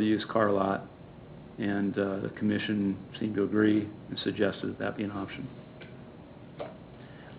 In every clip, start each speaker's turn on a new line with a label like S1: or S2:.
S1: use car lot, and the commission seemed to agree and suggested that be an option.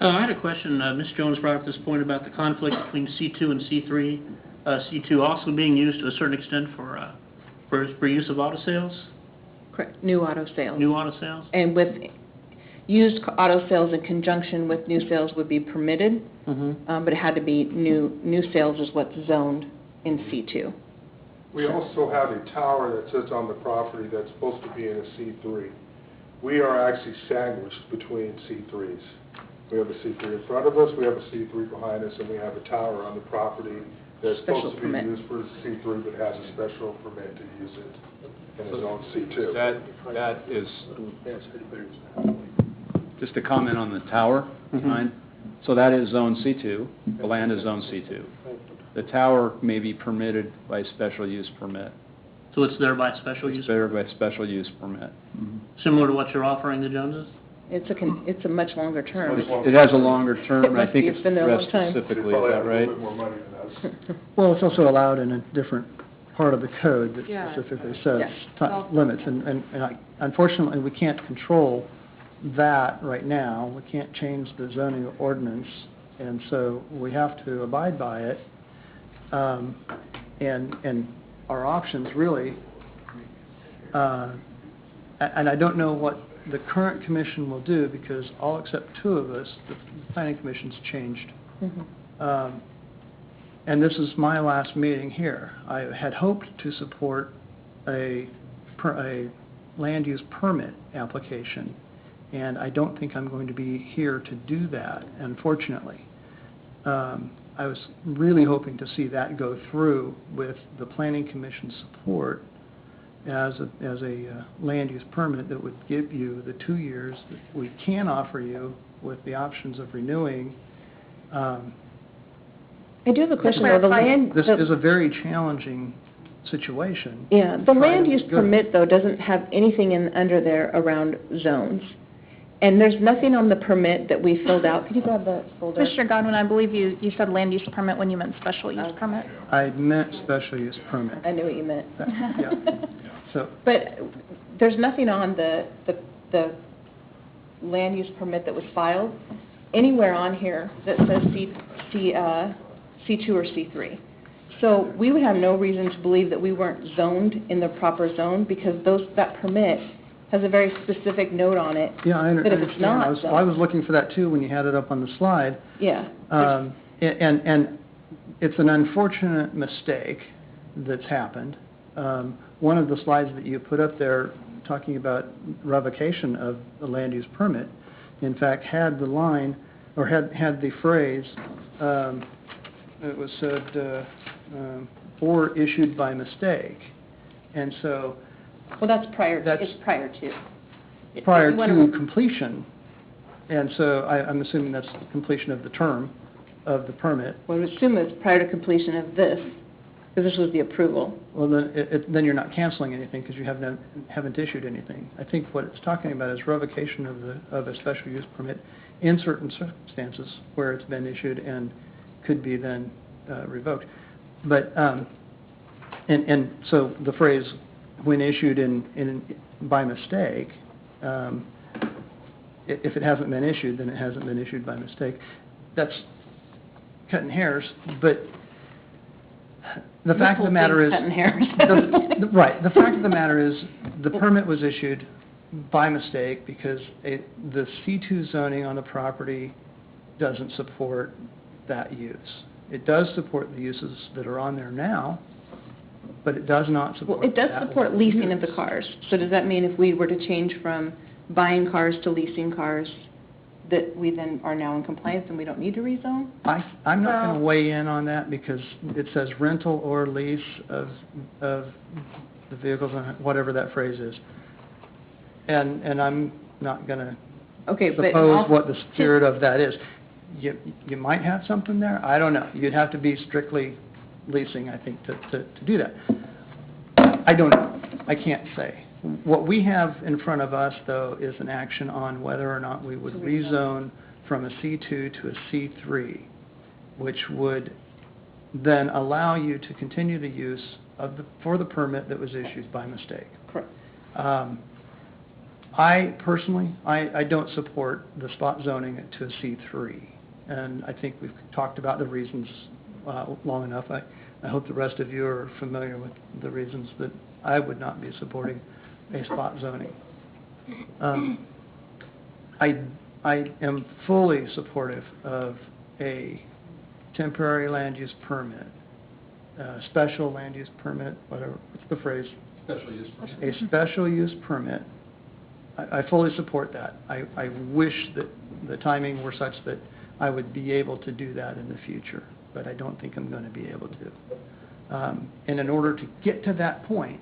S2: I had a question. Ms. Jones brought up this point about the conflict between C2 and C3. C2 also being used to a certain extent for use of auto sales?
S3: Correct. New auto sales.
S2: New auto sales?
S3: And with used auto sales in conjunction with new sales would be permitted, but it had to be new sales is what's zoned in C2.
S4: We also have a tower that sits on the property that's supposed to be in a C3. We are actually sandwiched between C3s. We have a C3 in front of us, we have a C3 behind us, and we have a tower on the property that's supposed to be used for C3 but has a special permit to use it in its own C2.
S1: That is just a comment on the tower behind. So that is zone C2. The land is zone C2. The tower may be permitted by special use permit.
S2: So it's there by special use?
S1: It's there by special use permit.
S2: Similar to what you're offering the Joneses?
S3: It's a much longer term.
S1: It has a longer term. I think it's
S3: been there a long
S1: addressed
S3: time.
S1: specifically. Is that right?
S4: A little bit more money than us.
S5: Well, it's also allowed in a different part of the code that specifically says limits, and unfortunately we can't control that right now. We can't change the zoning ordinance, and so we have to abide by it. And our options really, and I don't know what the current commission will do, because all except two of us, the planning commission's changed. And this is my last meeting here. I had hoped to support a land use permit application, and I don't think I'm going to be here to do that, unfortunately. I was really hoping to see that go through with the Planning Commission's support as a land use permit that would give you the 2 years that we can offer you with the options of renewing.
S3: I do have a question though.
S5: This is a very challenging situation.
S3: Yeah, the land use permit though doesn't have anything under there around zones. And there's nothing on the permit that we filled out. Could you grab the folder?
S6: Mr. Godwin, I believe you said land use permit when you meant special use permit.
S5: I meant special use permit.
S3: I knew what you meant.
S5: Yeah. So,
S3: but there's nothing on the land use permit that was filed anywhere on here that says C2 or C3. So we would have no reason to believe that we weren't zoned in the proper zone, because that permit has a very specific note on it.
S5: Yeah, I understand.
S3: If it's not,
S5: I was looking for that too when you had it up on the slide.
S3: Yeah.
S5: And it's an unfortunate mistake that's happened. One of the slides that you put up there talking about revocation of the land use permit, in fact, had the line, or had the phrase, it was said, or issued by mistake. And so,
S3: well, that's prior. It's prior to.
S5: Prior to completion, and so I'm assuming that's completion of the term of the permit.
S3: Well, I would assume it's prior to completion of this, because this was the approval.
S5: Well, then you're not canceling anything because you haven't issued anything. I think what it's talking about is revocation of a special use permit in certain circumstances where it's been issued and could be then revoked. But and so the phrase when issued by mistake, if it hasn't been issued, then it hasn't been issued by mistake. That's cutting hairs, but the fact of the matter is,
S3: cutting hairs.
S5: right. The fact of the matter is, the permit was issued by mistake because the C2 zoning on the property doesn't support that use. It does support the uses that are on there now, but it does not support.
S3: Well, it does support leasing of the cars. So does that mean if we were to change from buying cars to leasing cars, that we then are now in compliance and we don't need to rezone?
S5: I'm not going to weigh in on that because it says rental or lease of the vehicles, whatever that phrase is, and I'm not going to suppose what the spirit of that is. You might have something there. I don't know. You'd have to be strictly leasing, I think, to do that. I don't know. I can't say. What we have in front of us, though, is an action on whether or not we would rezone from a C2 to a C3, which would then allow you to continue the use for the permit that was issued by mistake.
S3: Correct.
S5: I personally, I don't support the spot zoning it to a C3, and I think we've talked about the reasons long enough. I hope the rest of you are familiar with the reasons that I would not be supporting a spot zoning. I am fully supportive of a temporary land use permit, special land use permit, whatever, what's the phrase?
S1: Special use permit.
S5: A special use permit. I fully support that. I wish that the timing were such that I would be able to do that in the future, but I don't think I'm going to be able to. And in order to get to that point,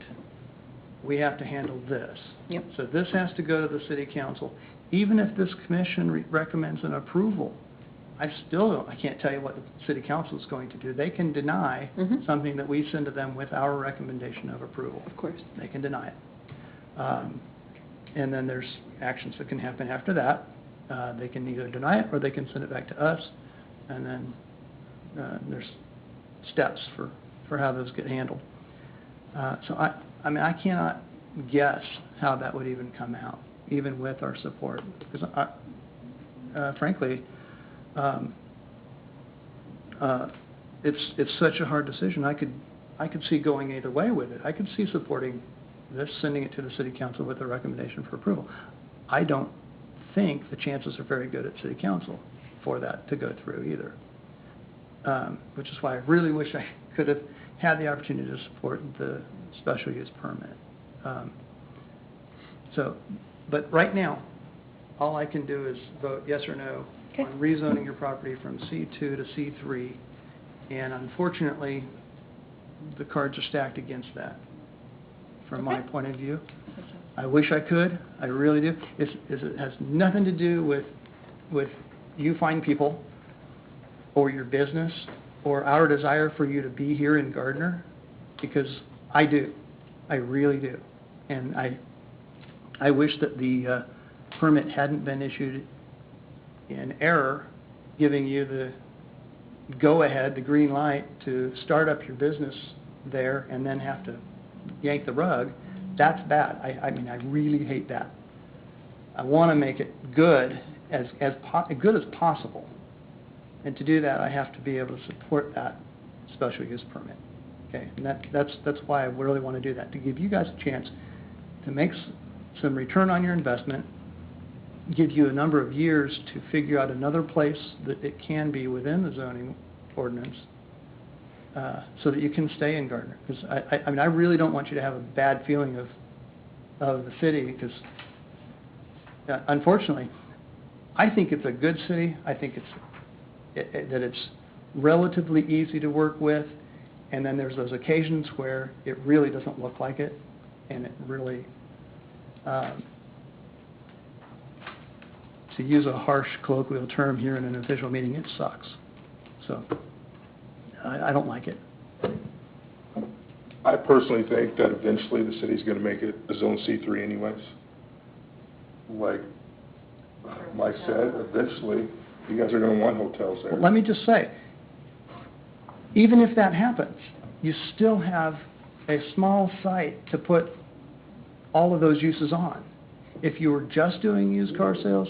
S5: we have to handle this.
S3: Yep.
S5: So this has to go to the city council. Even if this commission recommends an approval, I can't tell you what the city council is going to do. They can deny something that we send to them with our recommendation of approval.
S3: Of course.
S5: They can deny it. And then there's actions that can happen after that. They can either deny it or they can send it back to us, and then there's steps for how those get handled. So I mean, I cannot guess how that would even come out, even with our support, because frankly, it's such a hard decision. I could see going either way with it. I could see supporting this, sending it to the city council with a recommendation for approval. I don't think the chances are very good at city council for that to go through either, which is why I really wish I could have had the opportunity to support the special use permit. But right now, all I can do is vote yes or no on rezoning your property from C2 to C3, and unfortunately, the cards are stacked against that, from my point of view. I wish I could, I really do. It has nothing to do with you fine people, or your business, or our desire for you to be here in Gardner, because I do. I really do. And I wish that the permit hadn't been issued in error, giving you the go-ahead, the green light to start up your business there and then have to yank the rug. That's bad. I mean, I really hate that. I want to make it good, as good as possible. And to do that, I have to be able to support that special use permit. Okay, and that's why I really want to do that, to give you guys a chance to make some return on your investment, give you a number of years to figure out another place that it can be within the zoning ordinance, so that you can stay in Gardner. Because I mean, I really don't want you to have a bad feeling of the city, because unfortunately, I think it's a good city. I think that it's relatively easy to work with, and then there's those occasions where it really doesn't look like it, and it really, to use a harsh colloquial term here in an official meeting, it sucks. So I don't like it.
S4: I personally think that eventually the city's going to make it a Zone C3 anyways. Like Mike said, eventually you guys are going to want hotels there.
S5: Well, let me just say, even if that happens, you still have a small site to put all of those uses on. If you were just doing used car sales,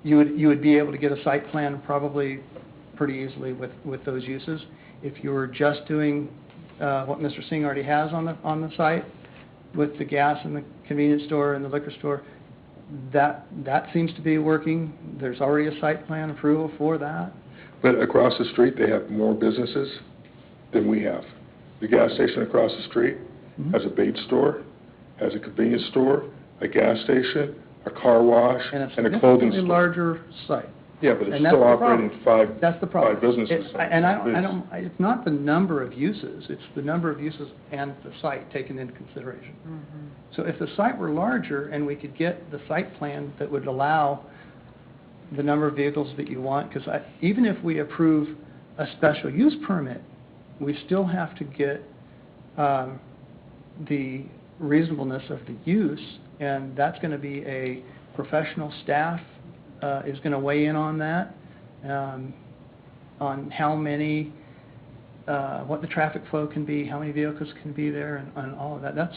S5: you would be able to get a site plan probably pretty easily with those uses. If you were just doing what Mr. Singh already has on the site, with the gas and the convenience store and the liquor store, that seems to be working. There's already a site plan approval for that.
S4: But across the street, they have more businesses than we have. The gas station across the street has a bait store, has a convenience store, a gas station, a car wash, and a clothing store.
S5: Larger site.
S4: Yeah, but it's
S5: And that's
S4: still
S5: the
S4: operating
S5: problem. That's the problem.
S4: five businesses.
S5: It's not the number of uses, it's the number of uses and the site taken into consideration. So if the site were larger and we could get the site plan that would allow the number of vehicles that you want, because even if we approve a special use permit, we still have to get the reasonableness of the use, and that's going to be a professional staff is going to weigh in on that, on how many what the traffic flow can be, how many vehicles can be there, and all of that. That's